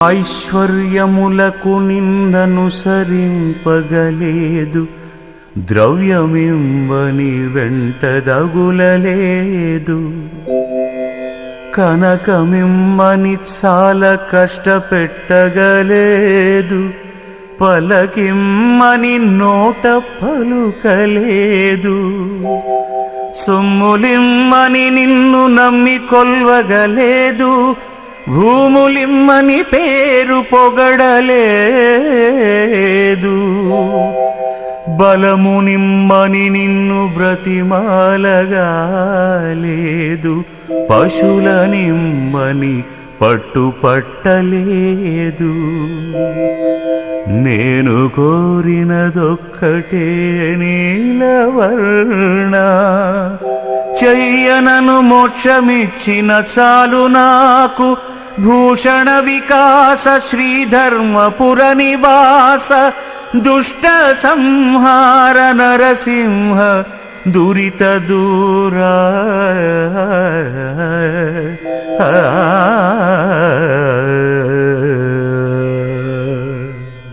ఐశ్వర్యములకు నిందనుసరింపగలేదు, ద్రవ్యమింబని వెంటదగులలేదు. కనకమిమ్మని చాలా కష్టపెట్టగలేదు, పలకిమ్మని నోట పలుకలేదు. సొమ్ములిమ్మని నిన్ను నమ్మి కొల్వగలేదు, భూములిమ్మని పేరు పొగడలేదు. బలమునిమ్మని నిన్ను బ్రతిమాలగాలేదు, పశులనిమ్మని పట్టుపట్టలేదు. నేను కోరినదొక్కటే నీలవర్ణ, చెయ్యనను మోక్షమిచ్చిన చాలు నాకు. భూషణ వికాస శ్రీధర్మపుర నివాస, దుష్ట సంహార నరసింహ దురిత దూరా.